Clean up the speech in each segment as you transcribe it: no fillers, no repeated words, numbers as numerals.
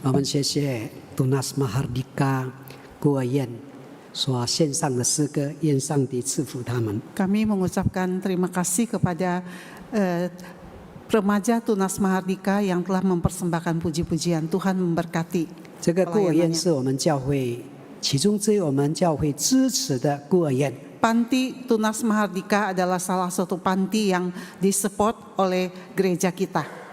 我们谢谢 Tunas Mahardika 孤儿院所献上的诗歌，愿上帝赐福他们。 Kami mengucapkan terima kasih kepada remaja Tunas Mahardika yang telah mempersembahkan puji-pujian. Tuhan memberkati. 这个孤儿院是我们教会其中之一我们教会支持的孤儿院。 Panti Tunas Mahardika adalah salah satu panti yang disupport oleh gereja kita.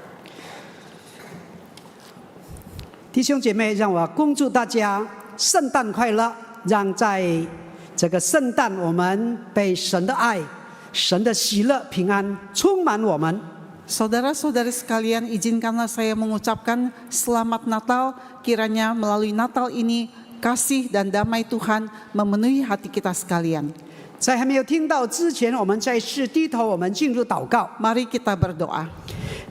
弟兄姐妹，让我恭祝大家圣诞快乐！让在这个圣诞，我们被神的爱、神的喜乐、平安充满我们。 Saudara-saudari sekalian, izinkanlah saya mengucapkan selamat Natal. Kiranya melalui Natal ini kasih dan damai Tuhan memenuhi hati kita sekalian. 在还没有听到之前，我们再次低头，我们进入祷告。 Mari kita berdoa.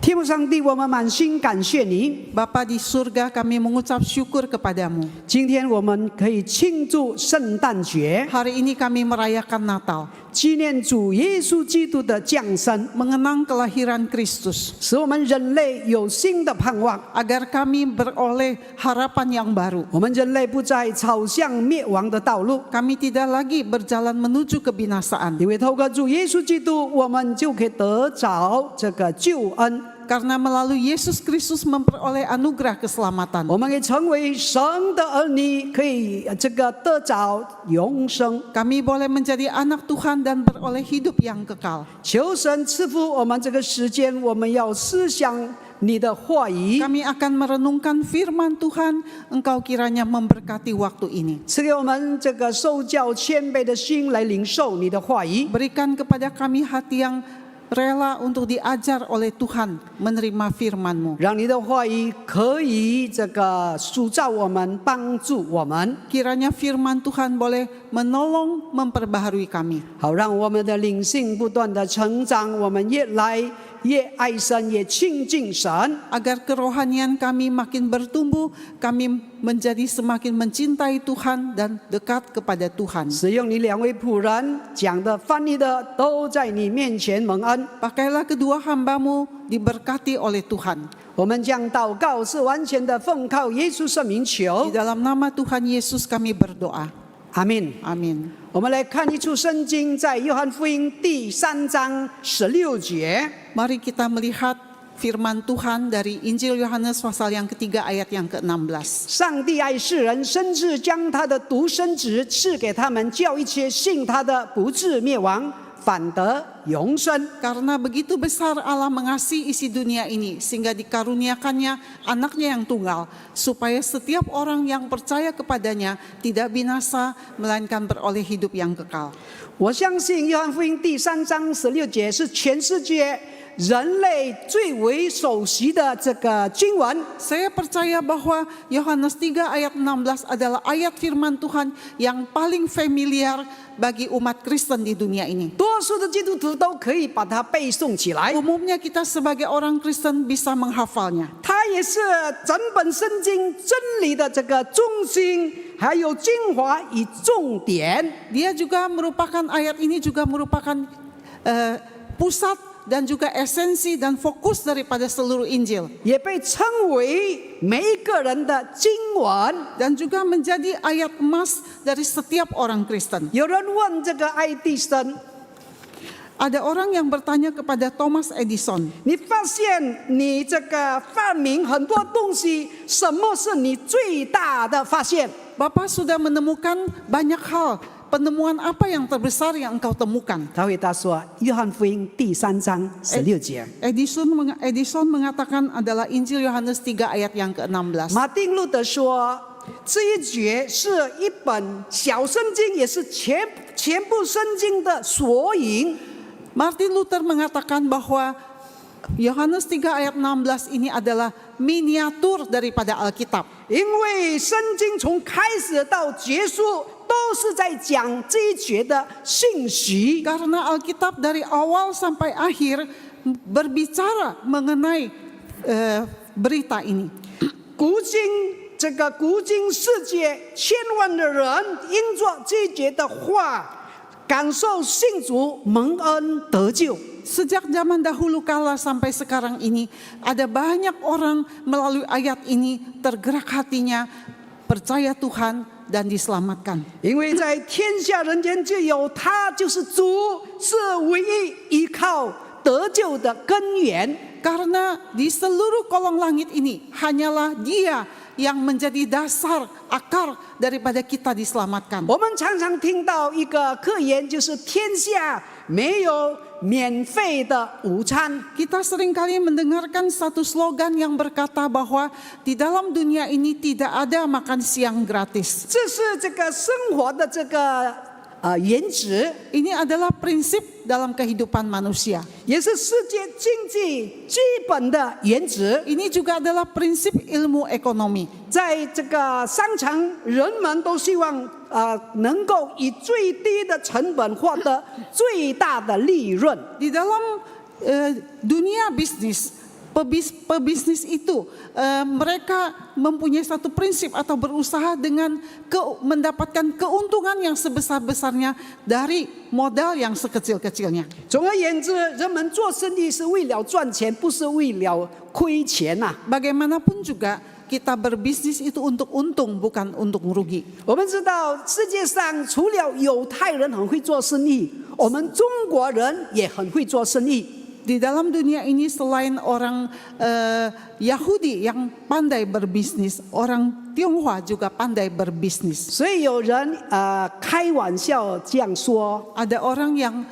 天父上帝，我们满心感谢你。 Bapa di surga, kami mengucap syukur kepadamu. 今天我们可以庆祝圣诞节， Hari ini kami merayakan Natal, 纪念主耶稣基督的降生， mengenang kelahiran Kristus, 使我们人类有新的盼望。 agar kami beroleh harapan yang baru. 我们人类不再朝向灭亡的道路， Kami tidak lagi berjalan menuju kebinasaan. 因为透过主耶稣基督，我们就可以得着这个救恩。 Karena melalui Yesus Kristus memperoleh anugerah keselamatan. 我们可以成为神的儿女，可以这个得着永生。 Kami boleh menjadi anak Tuhan dan beroleh hidup yang kekal. 求神赐福我们这个时间，我们要思想你的话语， Kami akan merenungkan firman Tuhan. Engkau kiranya memberkati waktu ini. 赐给我们这个受教谦卑的心来领受你的话语。 Berikan kepada kami hati yang rela untuk diajar oleh Tuhan menerima firman-Mu. 让你的话语可以这个塑造我们，帮助我们， Kiranya firman Tuhan boleh menolong memperbaharui kami. 好让我们的灵性不断的成长，我们越来越爱神，也亲近神。 Agar kerohanian kami makin bertumbuh, kami menjadi semakin mencintai Tuhan dan dekat kepada Tuhan. 使用你两位仆人讲的、翻译的，都在你面前蒙恩。 Pakailah kedua hamba-Mu diberkati oleh Tuhan. 我们将祷告是完全的奉靠耶稣圣名 Di 求， dalam nama Tuhan Yesus kami berdoa. 阿门。 Amin. 我们来看一处圣经，在约翰福音第3章16节。 Mari kita melihat firman Tuhan dari Injil Yohanes pasal yang ketiga ayat yang ke-16. 上帝爱世人，甚至将他的独生子赐给他们，叫一切信他的不至灭亡，反得永生。 Karena begitu besar Allah mengasihi isi dunia ini, sehingga dikaruniakannya anaknya yang tunggal, supaya setiap orang yang percaya kepadanya tidak binasa, melainkan beroleh hidup yang kekal. 我相信约翰福音第3章16节是全世界人类最为熟悉的这个经文。 Saya percaya bahwa Yohanes 3 ayat 16 adalah ayat firman Tuhan yang paling familiar bagi umat Kristen di dunia ini. 多数的基督徒都可以把它背诵起来， Umumnya kita sebagai orang Kristen bisa menghafalnya. 它也是整本圣经真理的这个中心，还有精华与重点。 Dia juga merupakan ayat ini juga merupakan pusat dan juga esensi dan fokus daripada seluruh Injil. 也被称为每一个人的经文。 Dan juga menjadi ayat emas dari setiap orang Kristen. 有人问这个爱迪生， Ada orang yang bertanya kepada Thomas Edison, 你发现你这个发明很多东西，什么是你最大的发现？ Bapak sudah menemukan banyak hal. Penemuan apa yang terbesar yang engkau temukan? 他回答说：约翰福音第3章16节。 Edison mengatakan adalah Injil Yohanes 3 ayat yang ke-16. 马丁路德说，这一节是一本小圣经，也是全部圣经的索引。 Martin Luther mengatakan bahwa Yohanes 3 ayat 16 ini adalah miniatur daripada Alkitab. 因为圣经从开始到结束都是在讲这一节的信息。 Karena Alkitab dari awal sampai akhir berbicara mengenai berita ini. 这个古今世界千万的人因着这一节的话，感受信主蒙恩得救。Sejak zaman dahulu kala sampai sekarang ini, ada banyak orang melalui ayat ini tergerak hatinya, percaya Tuhan dan diselamatkan. 因为在天下人间只有他就是主，是唯一依靠得救的根源。 Karena di seluruh kolong langit ini hanyalah Dia yang menjadi dasar, akar daripada kita diselamatkan. 我们常常听到一个客言，就是天下没有免费的午餐。 Kita seringkali mendengarkan satu slogan yang berkata bahwa di dalam dunia ini tidak ada makan siang gratis. 这是这个生活的这个原则， Ini adalah prinsip dalam kehidupan manusia. 也是世界经济基本的原则。 Ini juga adalah prinsip ilmu ekonomi. 在这个商场，人们都希望能够以最低的成本获得最大的利润。 Di dalam dunia bisnis, pebisnis itu mereka mempunyai satu prinsip atau berusaha dengan mendapatkan keuntungan yang sebesar-besarnya dari modal yang sekecil-kecilnya. 总而言之，人们做生意是为了赚钱，不是为了亏钱呐。 Bagaimanapun juga kita berbisnis itu untuk untung, bukan untuk merugi. 我们知道世界上除了犹太人很会做生意，我们中国人也很会做生意。 Di dalam dunia ini selain orang Yahudi yang pandai berbisnis, orang Tionghoa juga pandai berbisnis. 所以有人开玩笑这样说： Ada orang yang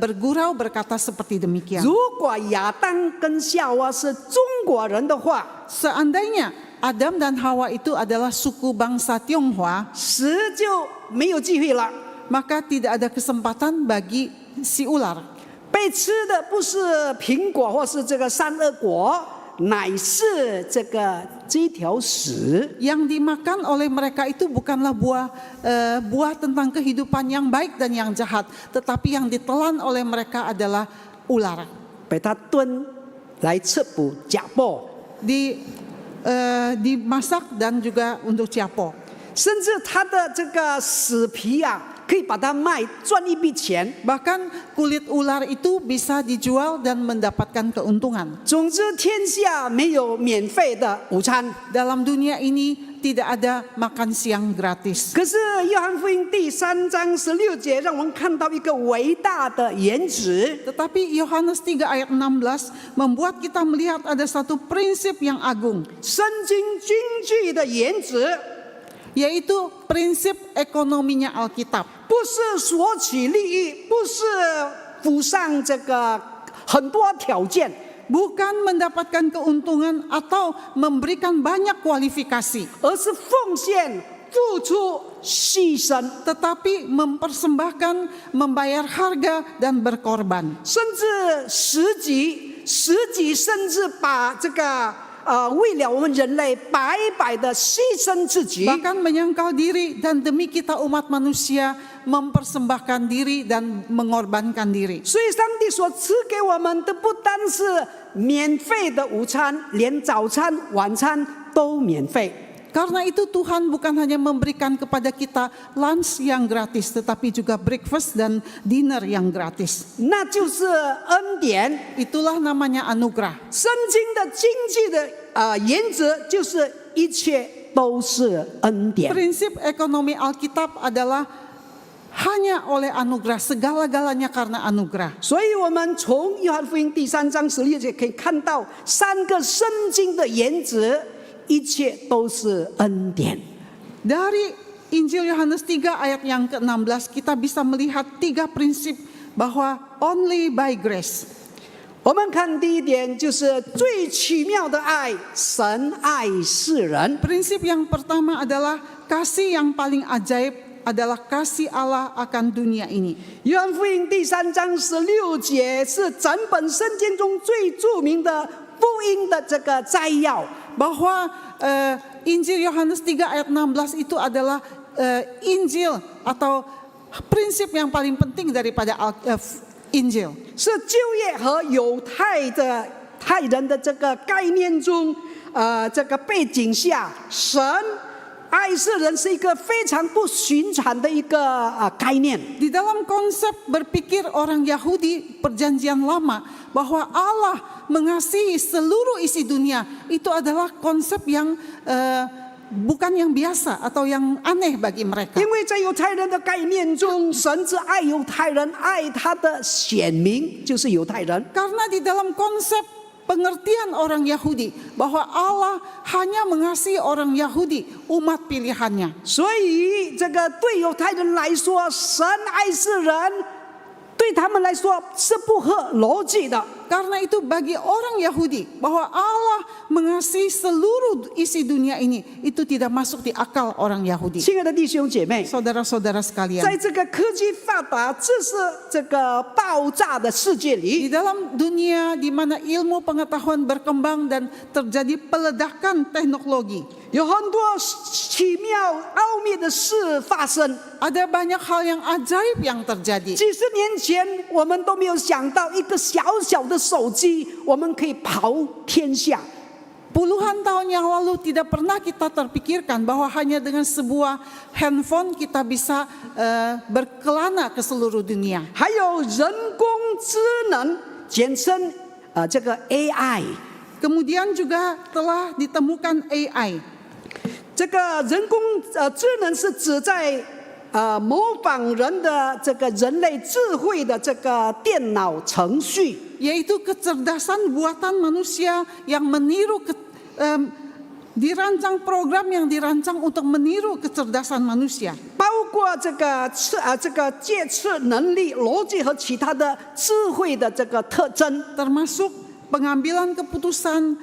bergurau berkata seperti demikian. 如果亚当跟夏娃是中国人的话， Seandainya Adam dan Hawa itu adalah suku bangsa Tionghoa, 蛇就没有机会了。 maka tidak ada kesempatan bagi si ular. 被吃的不是苹果或是这个善恶果，乃是这条蛇。 Yang dimakan oleh mereka itu bukanlah buah tentang kehidupan yang baik dan yang jahat, tetapi yang ditelan oleh mereka adalah ular. 被它炖来吃补假货， Dimasak dan juga untuk ciapo. 甚至它的这个死皮可以把它卖赚一笔钱。 Bahkan kulit ular itu bisa dijual dan mendapatkan keuntungan. 总之，天下没有免费的午餐。 Dalam dunia ini tidak ada makan siang gratis. 可是约翰福音第3章16节让我们看到一个伟大的原则。 Tetapi Yohanes 3 ayat 16 membuat kita melihat ada satu prinsip yang agung, 圣经经济的原则 yaitu prinsip ekonominya Alkitab. 不是索取利益，不是附上这个很多条件， Bukan mendapatkan keuntungan atau memberikan banyak kualifikasi, 而是奉献、付出、牺牲， tetapi mempersembahkan, membayar harga dan berkorban. 甚至十级，甚至把这个为了我们人类白白的牺牲自己。 Bahkan menyangkal diri dan demi kita umat manusia mempersembahkan diri dan mengorbankan diri. 所以上帝所赐给我们的不单是免费的午餐，连早餐、晚餐都免费。 Karena itu Tuhan bukan hanya memberikan kepada kita lunch yang gratis, tetapi juga breakfast dan dinner yang gratis. 那就是恩典。 Itulah namanya anugerah. 圣经的经济的原则就是一切都是恩典。 Prinsip ekonomi Alkitab adalah hanya oleh anugerah, segala-galanya karena anugerah. 所以我们从约翰福音第3章16节可以看到3个圣经的原则，一切都是恩典。 Dari Injil Yohanes 3 ayat yang ke-16 kita bisa melihat 3 prinsip bahwa only by grace. 我们看第一点就是最奇妙的爱，神爱世人。 Prinsip yang pertama adalah kasih yang paling ajaib adalah kasih Allah akan dunia ini. 约翰福音第3章16节是整本圣经中最著名的福音的这个摘要。 Bahwa Injil Yohanes 3 ayat 16 itu adalah Injil atau prinsip yang paling penting daripada Injil. 是旧约和犹太人的这个概念中，这个背景下，神爱世人是一个非常不寻常的一个概念。 Di dalam konsep berpikir orang Yahudi perjanjian lama bahwa Allah mengasihi seluruh isi dunia, itu adalah konsep yang bukan yang biasa atau yang aneh bagi mereka. 因为在犹太人的概念中，神只爱犹太人，爱他的选民就是犹太人。 Karena di dalam konsep pengertian orang Yahudi bahwa Allah hanya mengasihi orang Yahudi, umat pilihannya. 所以这个对犹太人来说，神爱世人，对他们来说是不合逻辑的。 Karena itu bagi orang Yahudi bahwa Allah mengasihi seluruh isi dunia ini, itu tidak masuk di akal orang Yahudi. 亲爱的弟兄姐妹， Saudara-saudara sekalian, 在这个科技发达、知识这个爆炸的世界 di 里， dalam dunia di mana ilmu pengetahuan berkembang dan terjadi peledakan teknologi, 有很多奇妙奥秘的事发生。 ada banyak hal yang ajaib yang terjadi. 几十年前，我们都没有想到，一个小小的手机，我们可以跑天下。 Puluhan tahun yang lalu tidak pernah kita terpikirkan bahwa hanya dengan sebuah handphone kita bisa berkelana ke seluruh dunia. 还有人工智能，简称这个 AI。 Kemudian juga telah ditemukan AI. 这个人工智能是指在模仿人的这个人类智慧的这个电脑程序。 Yaitu kecerdasan buatan manusia yang meniru dirancang program yang dirancang untuk meniru kecerdasan manusia. 包括这个介测能力、逻辑和其他的智慧的这个特征， Termasuk pengambilan keputusan,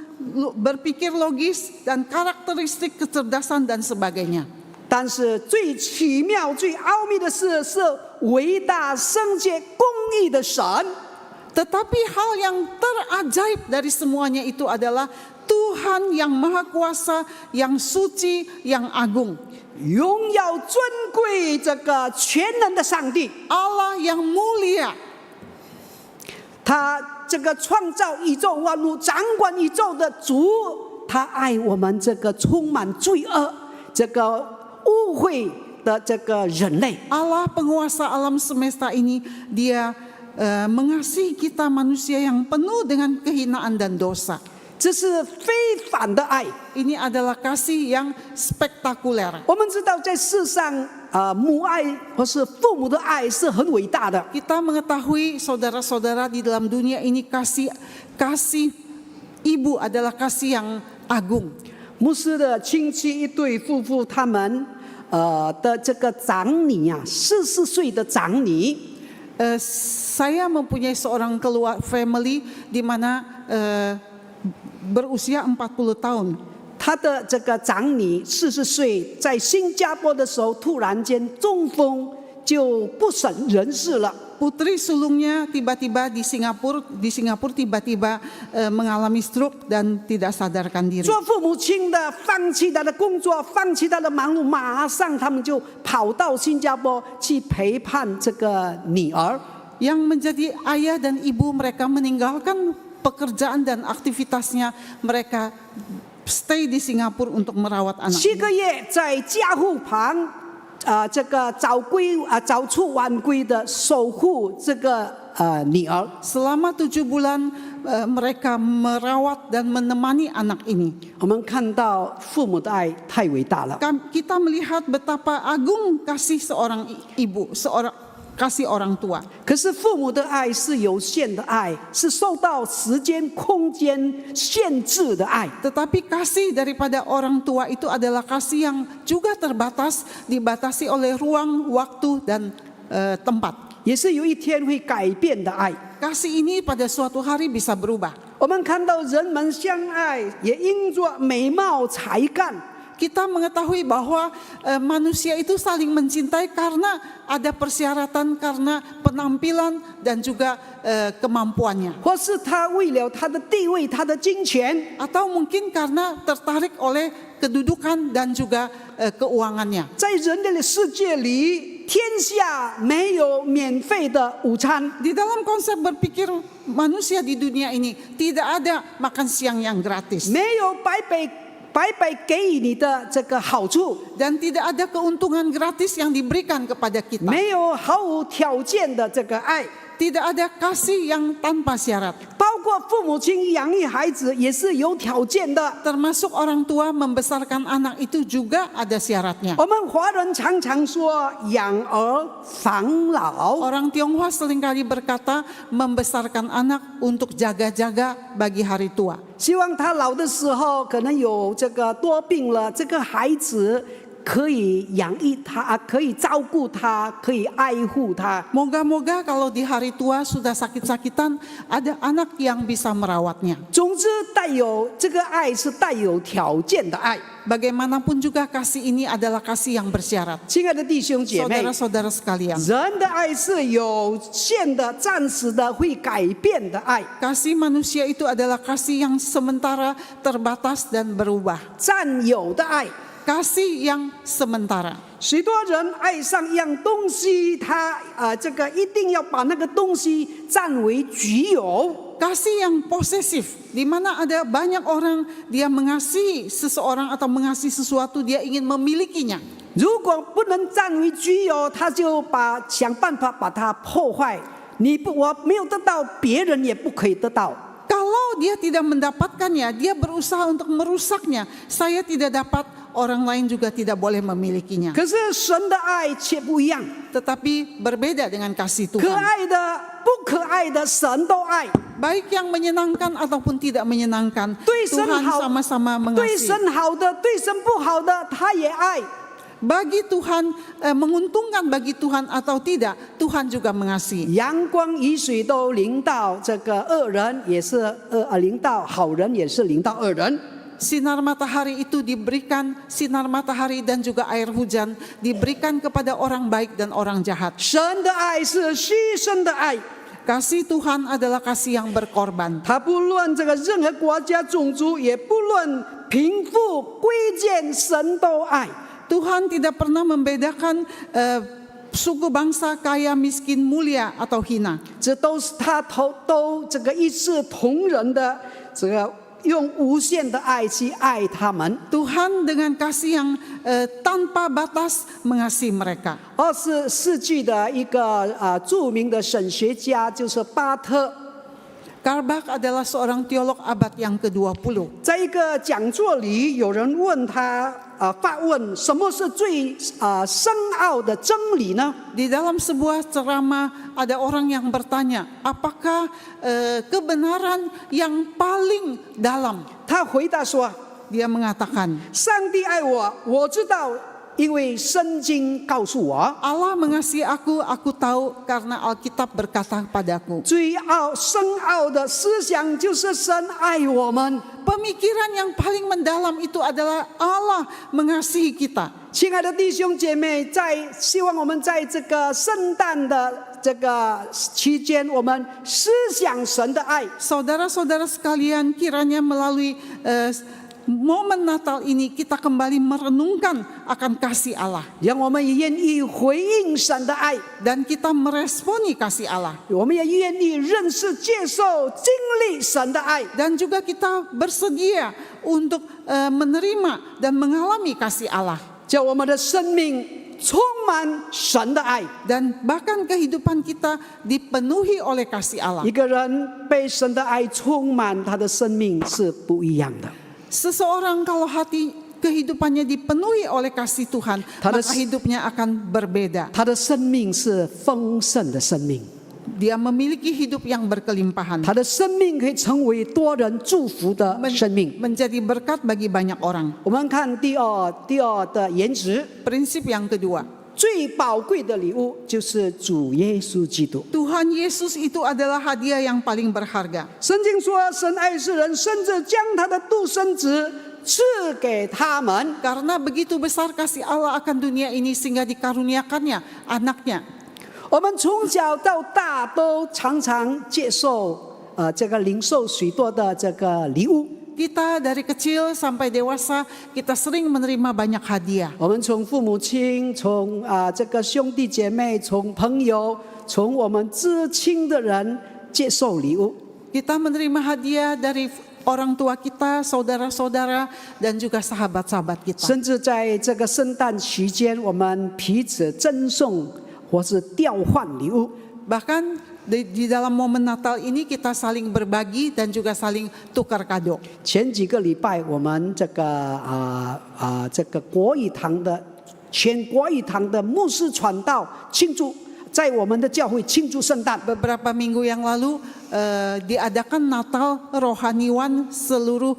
berpikir logis dan karakteristik kecerdasan dan sebagainya. 但是最奇妙、最奥秘的是伟大、圣洁、公义的神。 Tetapi hal yang terajaib dari semuanya itu adalah Tuhan yang Maha Kuasa, yang suci, yang agung. 荣耀尊贵这个全能的上帝， Allah yang mulia. 他这个创造宇宙万物、掌管宇宙的主，他爱我们这个充满罪恶、这个污秽的这个人类。 Allah penguasa alam semesta ini, dia mengasihi kita manusia yang penuh dengan kehinaan dan dosa. 这是非凡的爱。 Ini adalah kasih yang spektakuler. 我们知道，在世上，母爱或是父母的爱是很伟大的。 Kita mengetahui saudara-saudara di dalam dunia ini kasih ibu adalah kasih yang agung. 牧师的亲戚一对夫妇，他们的这个长女啊，44岁的长女， Saya mempunyai seorang family di mana berusia 40 tahun. 她的这个长女40岁，在新加坡的时候突然间中风，就不省人事了。 Putri sulungnya tiba-tiba di Singapura tiba-tiba mengalami stroke dan tidak sadarkan diri. 做父母亲的放弃他的工作，放弃他的忙碌，马上他们就跑到新加坡去陪伴这个女儿。 Yang menjadi ayah dan ibu mereka meninggalkan pekerjaan dan aktivitasnya, mereka stay di Singapura untuk merawat anak. 7个月在家护旁，这个早出晚归的守护这个女儿。 Selama 7 bulan mereka merawat dan menemani anak ini. 我们看到父母的爱太伟大了。 Kita melihat betapa agung kasih seorang ibu, kasih orang tua. 可是父母的爱是有限的爱，是受到时间、空间限制的爱。 Tetapi kasih daripada orang tua itu adalah kasih yang juga terbatas, dibatasi oleh ruang, waktu, dan tempat. 也是有一天会改变的爱。 Kasih ini pada suatu hari bisa berubah. 我们看到人们相爱，也因着美貌才干。 Kita mengetahui bahwa manusia itu saling mencintai karena ada persyaratan, karena penampilan dan juga kemampuannya. 或是他为了他的地位、他的金钱， Atau mungkin karena tertarik oleh kedudukan dan juga keuangannya. 在人类的世界里，天下没有免费的午餐。 Di dalam konsep berpikir manusia di dunia ini tidak ada makan siang yang gratis. 没有白白白给予你的这个好处， dan tidak ada keuntungan gratis yang diberikan kepada kita. 没有毫无条件的这个爱， Tidak ada kasih yang tanpa syarat. 包括父母亲养育孩子也是有条件的。 Termasuk orang tua membesarkan anak itu juga ada syaratnya. 我们华人常常说养儿防老， Orang Tionghoa seringkali berkata membesarkan anak untuk jaga-jaga bagi hari tua. 希望他老的时候可能有这个多病了，这个孩子可以养育他，可以照顾他，可以爱护他。 Moga-moga kalau di hari tua sudah sakit-sakitan, ada anak yang bisa merawatnya. 总之，这个爱是带有条件的爱。 Bagaimanapun juga kasih ini adalah kasih yang bersyarat. 亲爱的弟兄姐妹， Saudara-saudara sekalian, 人的爱是有限的、暂时的、会改变的爱。 kasih manusia itu adalah kasih yang sementara, terbatas dan berubah. 占有的爱， Kasih yang sementara. 许多人爱上一样东西，他这个一定要把那个东西占为己有。 Kasih yang posesif, di mana ada banyak orang dia mengasihi seseorang atau mengasihi sesuatu, dia ingin memilikinya. 如果不能占为己有，他就想办法把它破坏。我没有得到，别人也不可以得到。 Kalau dia tidak mendapatkannya, dia berusaha untuk merusaknya. Saya tidak dapat, orang lain juga tidak boleh memilikinya. 可是神的爱却不一样， Tetapi berbeda dengan kasih 可 Tuhan. 爱的、不可爱的，神都爱。 Baik yang menyenangkan ataupun tidak menyenangkan, 对神 Tuhan 好， sama-sama 对 mengasihi. 神好的，对神不好的，他也爱。 Bagi Tuhan, menguntungkan bagi Tuhan atau tidak, Tuhan juga mengasihi. 阳光雨水都淋到这个恶人，也是淋到好人，也是淋到恶人。 Sinar matahari itu diberikan, sinar matahari dan juga air hujan diberikan kepada orang baik dan orang jahat. 神的爱是牺牲的爱， Kasih Tuhan adalah kasih yang berkorban. 他不论这个任何国家种族，也不论贫富贵贱，神都爱。 Tuhan tidak pernah membedakan suku bangsa kaya, miskin, mulia atau hina. 这都是他都这个一视同仁的，这个用无限的爱去爱他们。 Tuhan dengan kasih yang tanpa batas mengasihi mereka. 20世纪的一个著名的神学家就是巴特， Karbach adalah seorang teolog abad yang ke-20. 在一个讲座里，有人问他发问什么是最深奥的真理呢？ Di dalam sebuah ceramah ada orang yang bertanya, apakah kebenaran yang paling dalam? 他回答说 Dia mengatakan, 上帝爱我，我知道，因为圣经告诉我。 Allah mengasihi aku tahu karena Alkitab berkata kepadaku. 最深奥的思想就是神爱我们。 Pemikiran yang paling mendalam itu adalah Allah mengasihi kita. 亲爱的弟兄姐妹，希望我们在这个圣诞的这个期间，我们思想神的爱。 Saudara-saudara sekalian, kiranya melalui momen Natal ini kita kembali merenungkan akan kasih Allah. 让我们也愿意回应神的爱， Dan kita meresponi kasih Allah. 我们也愿意认识、接受、经历神的爱。 Dan juga kita bersedia untuk menerima dan mengalami kasih Allah. 叫我们的生命充满神的爱。 Dan bahkan kehidupan kita dipenuhi oleh kasih Allah. 一个人被神的爱充满，他的生命是不一样的。 Seseorang kalau hati kehidupannya dipenuhi oleh kasih Tuhan, maka hidupnya akan berbeda. 他的生命是丰盛的生命， Dia memiliki hidup yang berkelimpahan. 他的生命可以成为多人祝福的生命。 Menjadi berkat bagi banyak orang. 我们看第二的言值， Prinsip yang kedua, 最宝贵的礼物就是主耶稣基督。 Tuhan Yesus itu adalah hadiah yang paling berharga. 圣经说，神爱世人，甚至将他的独生子赐给他们。 Karena begitu besar kasih Allah akan dunia ini sehingga dikaruniakannya anaknya. 我们从小到大都常常接受这个领受许多的这个礼物。 Kita dari kecil sampai dewasa kita sering menerima banyak hadiah. 我们从父母亲，从这个兄弟姐妹，从朋友，从我们至亲的人接受礼物。 Kita menerima hadiah dari orang tua kita, saudara-saudara, dan juga sahabat-sahabat kita. 甚至在这个圣诞期间，我们彼此赠送或是调换礼物。 Bahkan di dalam momen Natal ini kita saling berbagi dan juga saling tukar kado. 前几个礼拜，我们这个国语堂的全国语堂的牧师传道庆祝，在我们的教会庆祝圣诞。 Beberapa minggu yang lalu diadakan Natal seluruh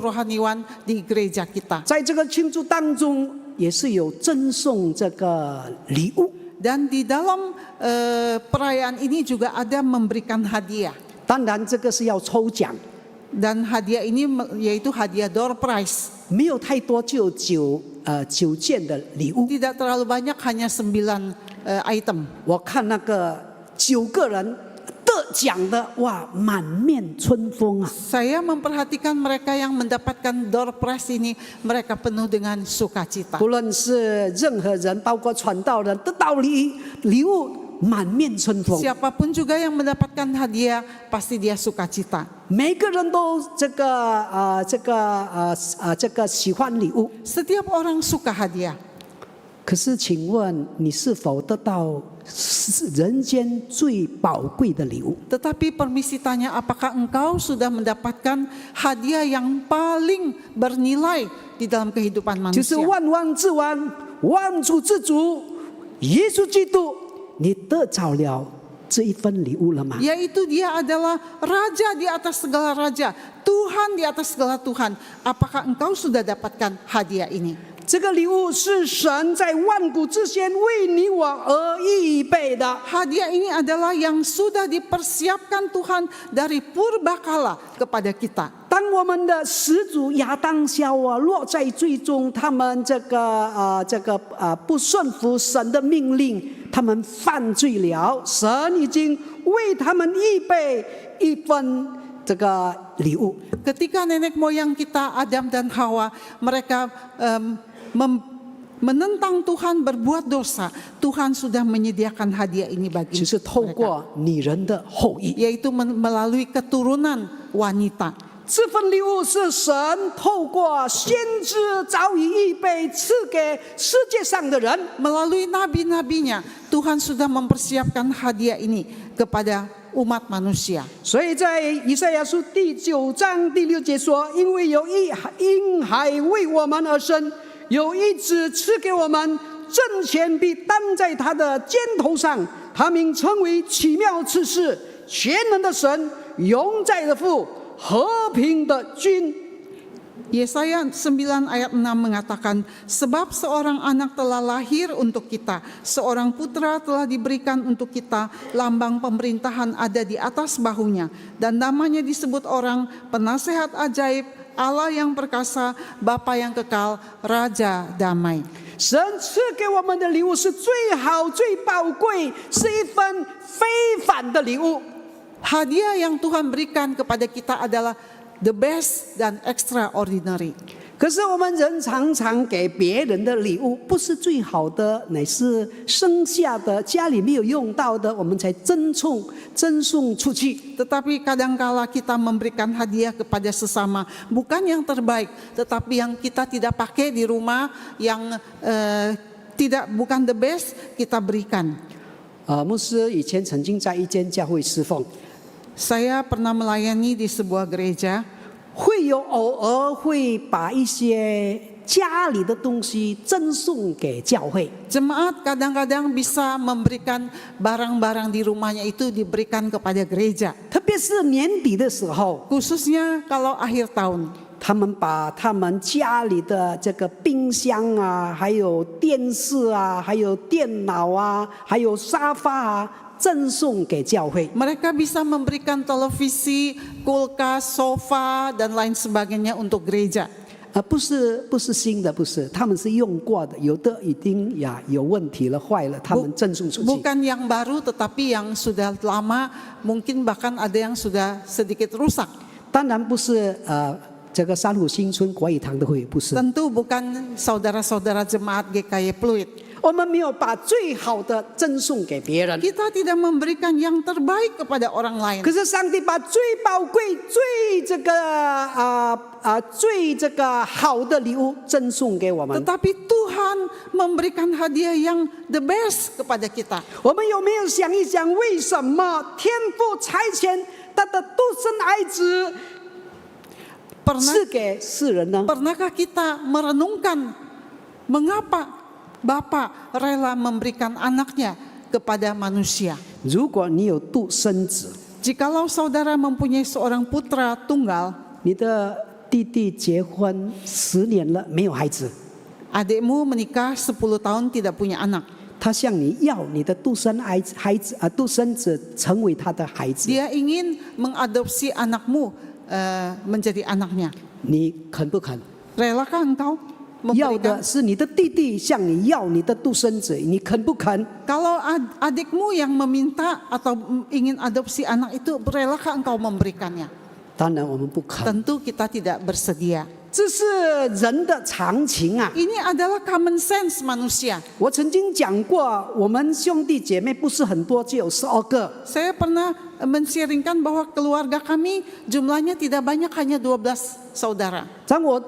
rohaniwan di gereja kita. 在这个庆祝当中，也是有赠送这个礼物。 Dan di dalam perayaan ini juga ada memberikan hadiah. 当然，这个是要抽奖， Dan hadiah ini yaitu hadiah door prize. 没有太多，就有9件的礼物。 Tidak terlalu banyak, hanya 9 item. 我看那个9个人得奖的，哇，满面春风啊！ Saya memperhatikan mereka yang mendapatkan door prize ini, mereka penuh dengan sukacita. 不论是任何人，包括传道人，得到礼物，满面春风。 Siapapun juga yang mendapatkan hadiah, pasti dia sukacita. 每个人都这个喜欢礼物。 Setiap orang suka hadiah. 可是，请问你是否得到人间最宝贵的礼物？ Tetapi permisi tanya, apakah engkau sudah mendapatkan hadiah yang paling bernilai di dalam kehidupan 就是 manusia? 万王之王、万主之主耶稣基督，你得着了这一份礼物了吗？ Yaitu dia adalah Raja di atas segala raja, Tuhan di atas segala Tuhan. Apakah engkau sudah dapatkan hadiah ini? 这个礼物是神在万古之前为你我而预备的。 Hadiah ini adalah yang sudah dipersiapkan Tuhan dari purbakala kepada kita. 当我们的始祖亚当夏娃落在罪中，他们不顺服神的命令，他们犯罪了。神已经为他们预备一份这个礼物。 Ketika nenek moyang kita Adam dan Hawa, mereka menentang Tuhan, berbuat dosa, Tuhan sudah menyediakan hadiah ini bagi 就是透 mereka, 过女人的后裔， yaitu melalui keturunan wanita. 这份礼物是神透过先知早已预备赐给世界上的人。 Melalui nabi-nabinya, Tuhan sudah mempersiapkan hadiah ini kepada umat manusia. 所以在以赛亚书第9章第6节说：“因为有一婴孩为我们而生，有一子赐给我们，政权必担在他的肩头上，他名称为奇妙赐事、全能的神、永在的父、和平的君。” Yesaya 9 ayat 6 mengatakan, sebab seorang anak telah lahir untuk kita, seorang putra telah diberikan untuk kita, lambang pemerintahan ada di atas bahunya, dan namanya disebut orang penasehat ajaib, Allah yang perkasa, Bapa yang kekal, Raja damai. 神赐给我们的礼物是最好、最宝贵，是一份非凡的礼物。 Hadiah yang Tuhan berikan kepada kita adalah the best dan extraordinary. 可是我们人常常给别人的礼物不是最好的，乃是剩下的家里没有用到的，我们才赠送出去。 Tetapi kadangkala kita memberikan hadiah kepada sesama, bukan yang terbaik, tetapi yang kita tidak pakai di rumah, yang bukan the best, kita berikan. 牧师以前曾经在一间教会侍奉， Saya pernah melayani di sebuah gereja. 会有偶尔会把一些家里的东西赠送给教会。 Jemaat kadang-kadang bisa memberikan barang-barang di rumahnya itu diberikan kepada gereja. 特别是年底的时候， Khususnya kalau akhir tahun. 他们把他们家里的这个冰箱啊，还有电视啊，还有电脑啊，还有沙发啊，赠送给教会。 Mereka bisa memberikan televisi, kulkas, sofa, dan lain sebagainya untuk gereja. 不是新的，不是，他们是用过的，有的已经有问题了，坏了，他们赠送出去。 Bukan yang baru, tetapi yang sudah lama, mungkin bahkan ada yang sudah sedikit rusak. 当然不是这个三虎新村国语堂的会，不是。 Tentu bukan saudara-saudara jemaat GKY Pluit. 我们没有把最好的赠送给别人。 Kita tidak memberikan yang terbaik kepada orang lain. 可是上帝把最宝贵、最好的礼物赠送给我们。 Tetapi Tuhan memberikan hadiah yang the best kepada kita. 我们有没有想一想，为什么天父差遣他的独生爱子赐给世人呢？ Pernahkah kita merenungkan mengapa Bapa rela memberikan anaknya kepada manusia? 如果你有独生子， Jikalau saudara mempunyai seorang putra tunggal, 你的弟弟结婚10年了没有孩子， adikmu menikah 10 tahun tidak punya anak. 他向你要你的独生子成为他的孩子， Dia ingin mengadopsi anakmu menjadi anaknya. 你肯不肯？ Relakah engkau 要 memberikan? 的是你的弟弟向你要你的独生子，你肯不肯？ Kalau adikmu yang meminta atau ingin adopsi anak itu, relakah engkau memberikannya? 当然我们不肯， Tentu kita tidak bersedia. 这是人的常情啊。 Ini adalah common sense manusia. 我曾经讲过，我们兄弟姐妹不是很多，只有12个。 Saya pernah men-sharingkan bahwa keluarga kami jumlahnya tidak banyak, hanya 12 saudara. 在我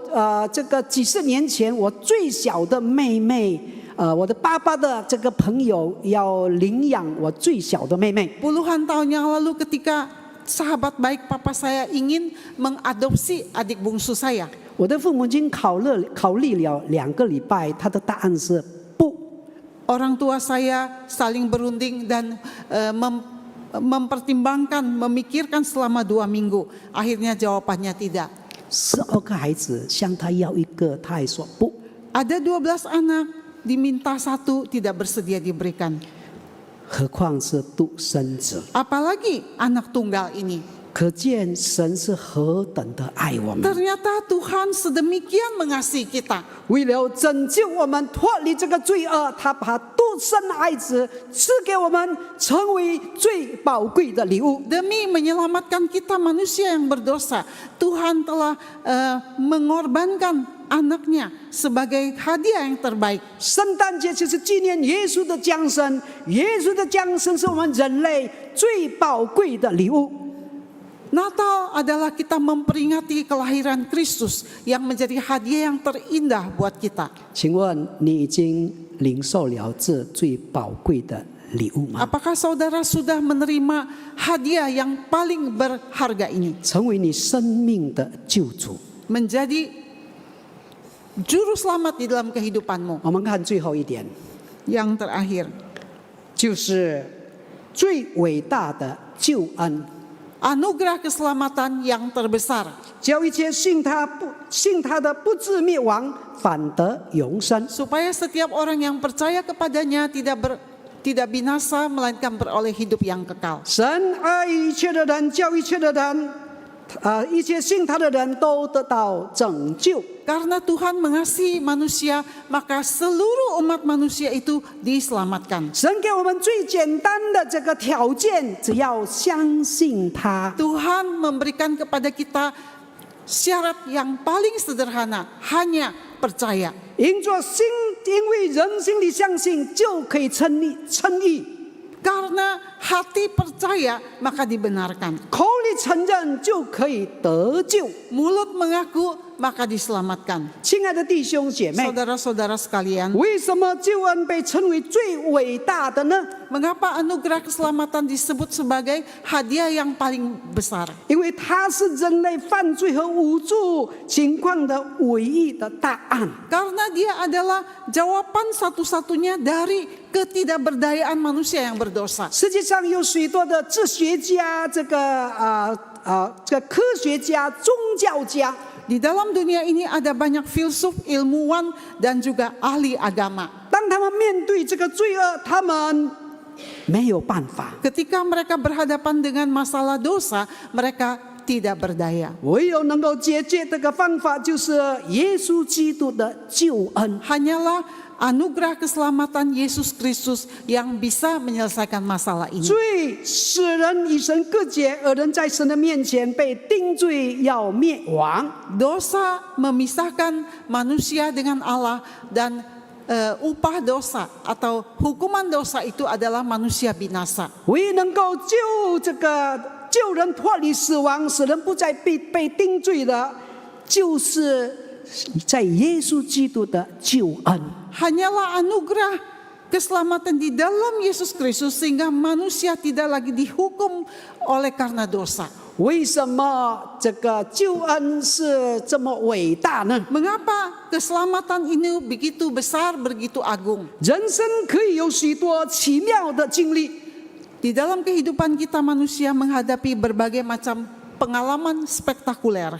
这个几十年前，我最小的妹妹，我的爸爸的这个朋友要领养我最小的妹妹。 Puluhan tahun yang lalu ketika sahabat baik papa saya ingin mengadopsi adik bungsu saya. 我的父母亲考虑了2个礼拜，他的答案是不。 Orang tua saya saling berunding dan mempertimbangkan, memikirkan selama 2 minggu. Akhirnya jawabannya tidak. 12个孩子向他要一个，他还说不。 Ada 12 anak, diminta 1 tidak bersedia diberikan. 何况是独生子， Apalagi anak tunggal ini. 可见神是何等的爱我们。 Ternyata Tuhan sedemikian mengasihi kita. 为了拯救我们脱离这个罪恶，他把独生爱子赐给我们，成为最宝贵的礼物。 Demi menyelamatkan kita manusia yang berdosa, Tuhan telah mengorbankan anaknya sebagai hadiah yang terbaik. 圣诞节就是纪念耶稣的降生，耶稣的降生是我们人类最宝贵的礼物。 Natal adalah kita memperingati kelahiran Kristus yang menjadi hadiah yang terindah buat kita. 请问你已经领受了这最宝贵的礼物吗？ Apakah saudara sudah menerima hadiah yang paling berharga ini? 成为你生命的救主。 Menjadi juru selamat di dalam kehidupanmu. 我们看最后一点， Yang terakhir, 就是最伟大的救恩。 anugerah keselamatan yang terbesar. 叫一切信他的不至灭亡，反得永生。 Supaya setiap orang yang percaya kepadanya tidak binasa, melainkan beroleh hidup yang kekal. 神爱一切的人，叫一切的人，一切信他的人都得到拯救。 Karena Tuhan mengasihi manusia, maka seluruh umat manusia itu diselamatkan. 神给我们最简单的这个条件，只要相信他。 Tuhan memberikan kepada kita syarat yang paling sederhana, hanya percaya. 因为人心里相信，就可以称义。 Karena hati percaya, maka dibenarkan. 口里承认就可以得救。 Mulut mengaku, maka diselamatkan. 亲爱的弟兄姐妹， Saudara-saudara sekalian, 为什么救恩被称为最伟大的呢？ mengapa anugerah keselamatan disebut sebagai hadiah yang paling besar? 因为它是人类犯罪和无助情况的唯一的答案。 Karena dia adalah jawaban satu-satunya dari ketidakberdayaan manusia yang berdosa. 世界上有许多的哲学家、这个科学家、宗教家， Di dalam dunia ini ada banyak filsuf, ilmuwan, dan juga ahli agama. 当他们面对这个罪恶，他们没有办法， Ketika mereka berhadapan dengan masalah dosa, mereka tidak berdaya. 唯有能够解决这个方法，就是耶稣基督的救恩。 Hanyalah anugerah keselamatan Yesus Kristus yang bisa menyelesaikan masalah ini. 罪使人与神隔绝，而人在神的面前被定罪，要灭亡。 Dosa memisahkan manusia dengan Allah dan upah dosa atau hukuman dosa itu adalah manusia binasa. 唯一能够救人脱离死亡，使人不再被定罪的，就是在耶稣基督的救恩。 Hanyalah anugerah keselamatan di dalam Yesus Kristus sehingga manusia tidak lagi dihukum oleh karena dosa. 为什么这个救恩是这么伟大呢？ Mengapa keselamatan ini begitu besar, begitu agung? 人生可以有许多奇妙的经历， Di dalam kehidupan kita manusia menghadapi berbagai macam pengalaman spektakuler.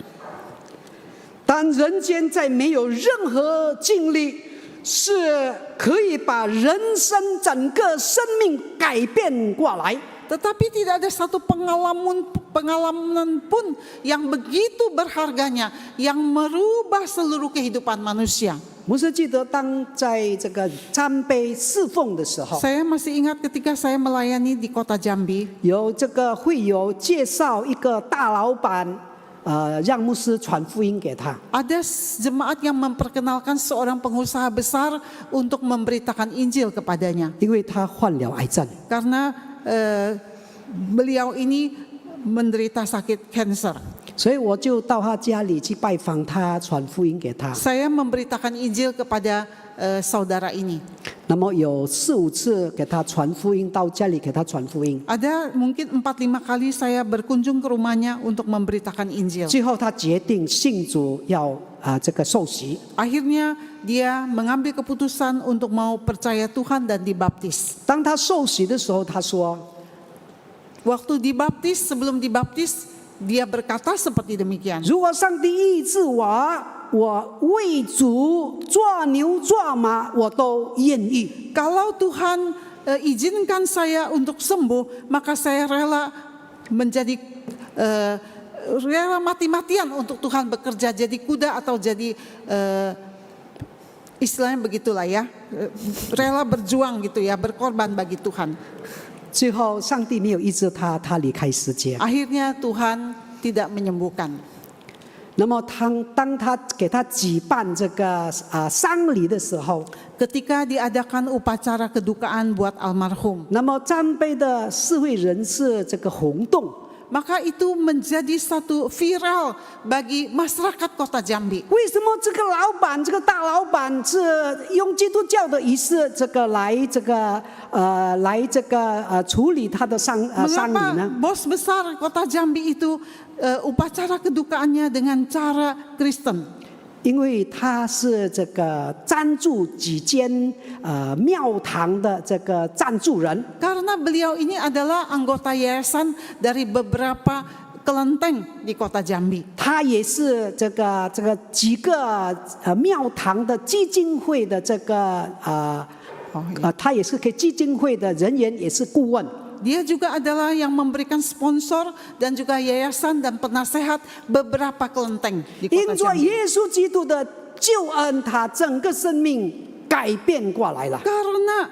但人间在没有任何经历是可以把人生整个生命改变过来。 Tetapi tidak ada satu pengalaman pun yang begitu berharganya, yang merubah seluruh kehidupan manusia. 牧师记得，当在这个瞻杯侍奉的时候， Saya masih ingat ketika saya melayani di kota Jambi, 有这个会友介绍一个大老板，让牧师传福音给他。 ada jemaat yang memperkenalkan seorang pengusaha besar untuk memberitakan Injil kepadanya. 因为他患了癌症， Karena beliau ini menderita sakit kanker. 所以我就到他家里去拜访他，传福音给他。 Saya memberitakan Injil kepada saudara ini. 那么有4、5次给他传福音，到家里给他传福音。 Ada mungkin 4-5 kali saya berkunjung ke rumahnya untuk memberitakan Injil. 最后他决定信主，要这个受洗。 Akhirnya dia mengambil keputusan untuk mau percaya Tuhan dan dibaptis. 当他受洗的时候，他说 Waktu dibaptis, sebelum dibaptis, dia berkata seperti demikian. 如果上帝医治我，我为主做牛做马，我都愿意。 Kalau Tuhan izinkan saya untuk sembuh, maka saya rela menjadi rela mati-matian untuk Tuhan bekerja jadi kuda atau jadi istilahnya begitulah ya, rela berjuang gitu ya, berkorban bagi Tuhan. 最后上帝没有医治他，他离开世界。 Akhirnya Tuhan tidak menyembuhkan. 那么当他给他举办这个丧礼的时候， Ketika diadakan upacara kedukaan buat almarhum, 那么瞻杯的社会人士这个轰动， maka itu menjadi satu viral bagi masyarakat kota Jambi. 为什么这个老板，这个大老板是用基督教的仪式来处理他的丧礼 Mengapa 呢？ bos besar kota Jambi itu upacara kedukaannya dengan cara Kristen? 因为他是这个赞助几间庙堂的这个赞助人， Karena beliau ini adalah anggota yayasan dari beberapa kelenteng di kota Jambi. 他也是这个几个庙堂的基金会的他也是给基金会的人员，也是顾问。 Dia juga adalah yang memberikan sponsor dan juga yayasan dan penasehat beberapa kelenteng di 因 kota 着 Jambi. 耶稣基督的救恩，他整个生命改变过来了。 Karena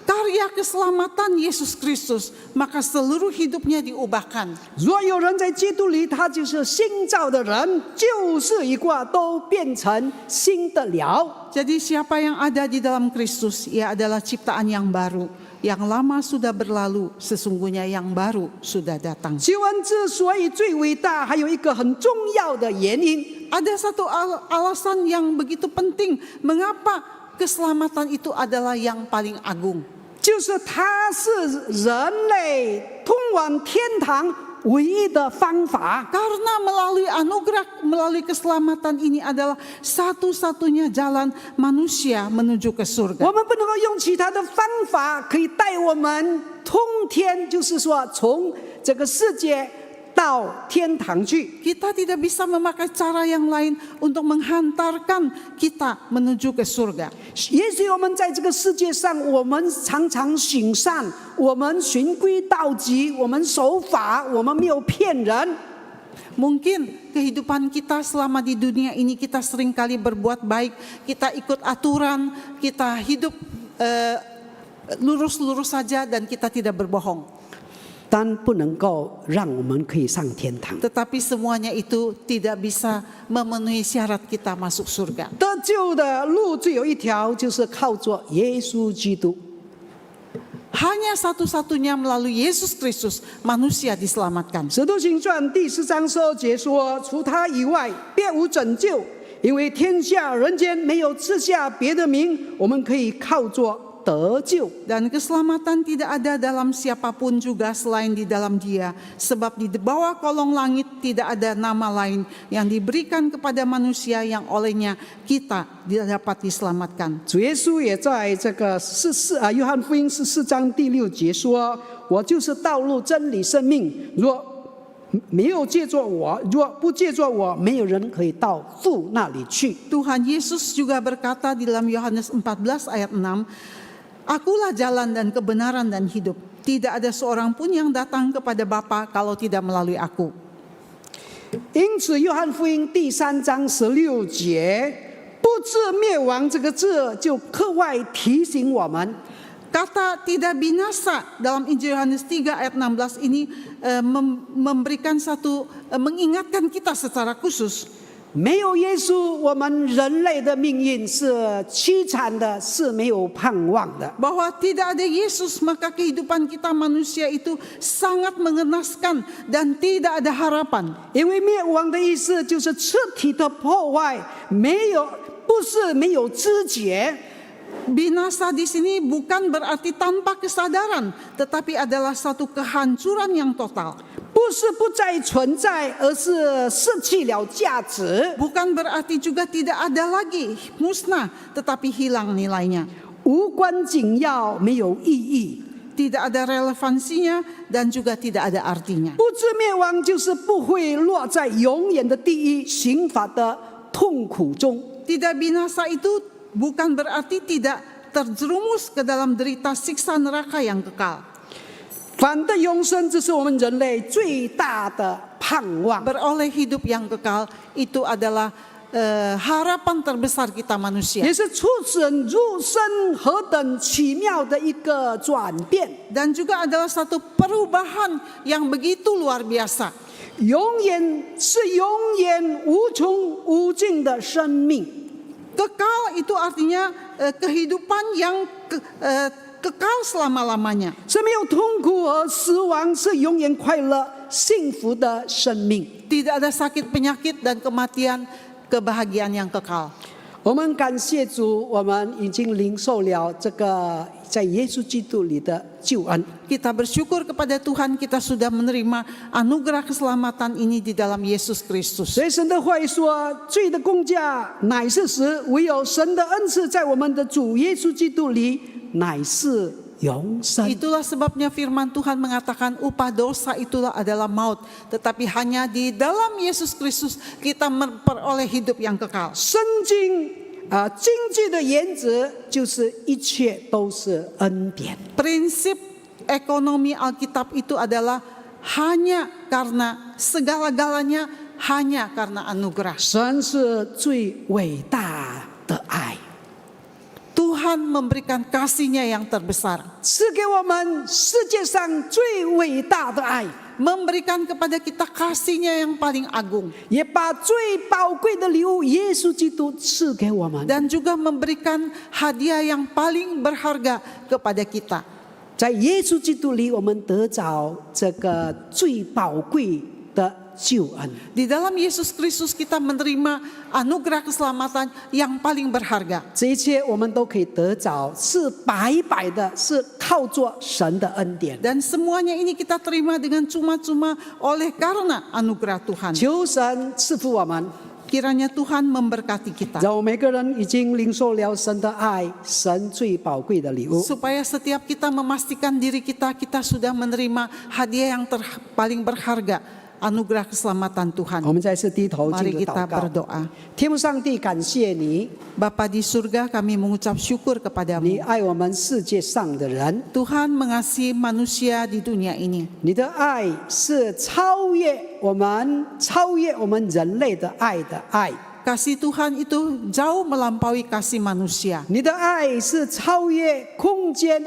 karya keselamatan Yesus Kristus, maka seluruh hidupnya diubahkan. 若有人在基督里，他就是新造的人，旧事已过，都变成新的了。 Jadi siapa yang ada di dalam Kristus, ia adalah ciptaan yang baru. Yang lama sudah berlalu, sesungguhnya yang baru sudah datang. 救恩之所以最伟大，还有一个很重要的原因， Ada satu alasan yang begitu penting mengapa keselamatan itu adalah yang paling agung. 就是它是人类通往天堂唯一的方法。 Karena melalui anugerah, melalui keselamatan ini adalah satu-satunya jalan manusia menuju ke 我 surga. 们不能够用其他的方法可以带我们通天，就是说从这个世界到天堂去。 Kita tidak bisa memakai cara yang lain untuk menghantarkan kita menuju ke surga. 也许我们在这个世界上，我们常常行善，我们循规蹈矩，我们守法，我们没有骗人。 Mungkin kehidupan kita selama di dunia ini kita seringkali berbuat baik, kita ikut aturan, kita hidup lurus-lurus saja dan kita tidak berbohong. 但不能够让我们可以上天堂。 Tetapi semuanya itu tidak bisa memenuhi syarat kita masuk surga. 得救的路只有一条，就是靠着耶稣基督。 Hanya satu-satunya melalui Yesus Kristus manusia diselamatkan. 使徒行传第10章12节说：“除他以外，别无拯救，因为天下人间没有赐下别的名，我们可以靠着得救。” Dan keselamatan tidak ada dalam siapapun juga selain di dalam Dia, sebab di bawah kolong langit tidak ada nama lain yang diberikan kepada manusia yang olehnya kita dapat diselamatkan. 主耶稣也在这个约翰福音14章第6节说：“我就是道路、真理、生命。若没有借着我，若不借着我，没有人可以到父那里去。” Tuhan Yesus juga berkata di dalam Yohanes 14 ayat 6, Akulah jalan dan kebenaran dan hidup. Tidak ada seorang pun yang datang kepada Bapa kalau tidak melalui aku. 因此，约翰福音第3章16节“不至灭亡”这个字就课外提醒我们， Kata tidak binasa dalam Injil Yohanes 3 ayat 16 ini memberikan mengingatkan kita secara khusus. 没有耶稣，我们人类的命运是凄惨的，是没有盼望的。 Bahwa tidak ada Yesus, maka kehidupan kita manusia itu sangat mengenaskan dan tidak ada harapan. 因为灭亡的意思就是彻底的破坏，不是没有知觉。 Binasa di sini bukan berarti tanpa kesadaran, tetapi adalah satu kehancuran yang total. 不是不再存在，而是失去了价值。 Bukan berarti juga tidak ada lagi, musnah, tetapi hilang nilainya. 无关紧要，没有意义。 Tidak ada relevansinya dan juga tidak ada artinya. 不知灭亡就是不会落在永远的地狱刑罚的痛苦中。 Tidak binasa itu bukan berarti tidak terjerumus ke dalam derita siksa neraka yang kekal. 反的永生，这是我们人类最大的盼望。 Beroleh hidup yang kekal itu adalah harapan terbesar kita manusia. 也是出生入生何等奇妙的一个转变， Dan juga adalah satu perubahan yang begitu luar biasa. 永远无穷无尽的生命。 Kekal itu artinya kehidupan yang kekal selama-lamanya. 是没有痛苦和死亡，是永远快乐幸福的生命。 Tidak ada sakit penyakit dan kematian, kebahagiaan yang kekal. 我们感谢主，我们已经领受了这个在耶稣基督里的救恩。 Kita bersyukur kepada Tuhan, kita sudah menerima anugerah keselamatan ini di dalam Yesus Kristus. 所以神的话语说，罪的工价乃是死，唯有神的恩赐在我们的主耶稣基督里乃是永生。 Itulah sebabnya firman Tuhan mengatakan upah dosa itulah adalah maut, tetapi hanya di dalam Yesus Kristus kita memperoleh hidup yang kekal. 圣经经济的原则就是一切都是恩典。 Prinsip ekonomi Alkitab itu adalah hanya karena segala-galanya hanya karena anugerah. 神是最伟大的爱， Tuhan memberikan kasih-Nya yang terbesar, 赐给我们世界上最伟大的爱， memberikan kepada kita kasih-Nya yang paling agung, 也把最宝贵的礼物耶稣基督赐给我们。 dan juga memberikan hadiah yang paling berharga kepada kita. 在耶稣基督里，我们得着这个最宝贵的救恩。 Di dalam Yesus Kristus kita menerima anugerah keselamatan yang paling berharga. 这一切我们都可以得着，是白白的，是靠着神的恩典。 Dan semuanya ini kita terima dengan cuma-cuma oleh karena anugerah Tuhan. 求神赐福我们， Kiranya Tuhan memberkati kita. 让我们每个人已经领受了神的爱，神最宝贵的礼物。 Supaya setiap kita memastikan diri kita sudah menerima hadiah yang paling berharga, anugerah keselamatan Tuhan. 我们再次低头 Mari 进入 kita 祷告。 berdoa. 天父上帝，感谢你， Bapa di surga, kami mengucap syukur 你 kepadamu. 爱我们世界上的人， Tuhan mengasihi manusia di dunia ini. 你的爱是超越我们人类的爱的爱。 Kasih Tuhan itu jauh melampaui kasih manusia. 你的爱是超越空间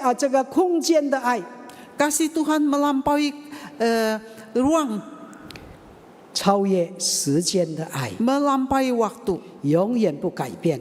空间的爱。 Kasih Tuhan melampaui ruang 超越时间的爱， melampaui waktu, 永远不改变。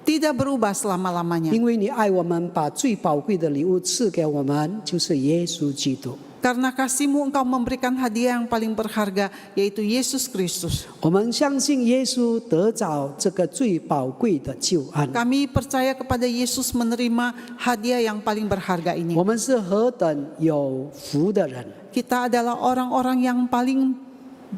tidak berubah selama-lamanya. 因为你爱我们，把最宝贵的礼物赐给我们，就是耶稣基督。 Karena kasih-Mu Engkau memberikan hadiah yang paling berharga, yaitu Yesus Kristus. 我们相信耶稣得着这个最宝贵的救恩。 Kami percaya kepada Yesus menerima hadiah yang paling berharga ini. 我们是何等有福的人， Kita adalah orang-orang yang paling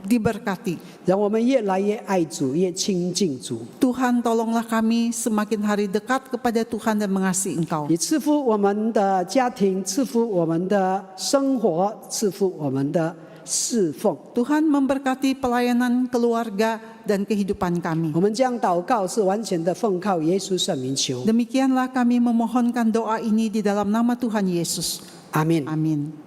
diberkati. 让我们越来越爱主，越亲近主。 Tuhan, tolonglah kami semakin hari dekat kepada Tuhan dan mengasihi Engkau. 你赐福我们的家庭，赐福我们的生活，赐福我们的侍奉。 Tuhan memberkati pelayanan keluarga dan kehidupan kami. 我们将祷告是完全的奉靠耶稣圣名求， Demikianlah kami memohonkan doa ini di dalam nama Tuhan Yesus. 阿门。 Amin.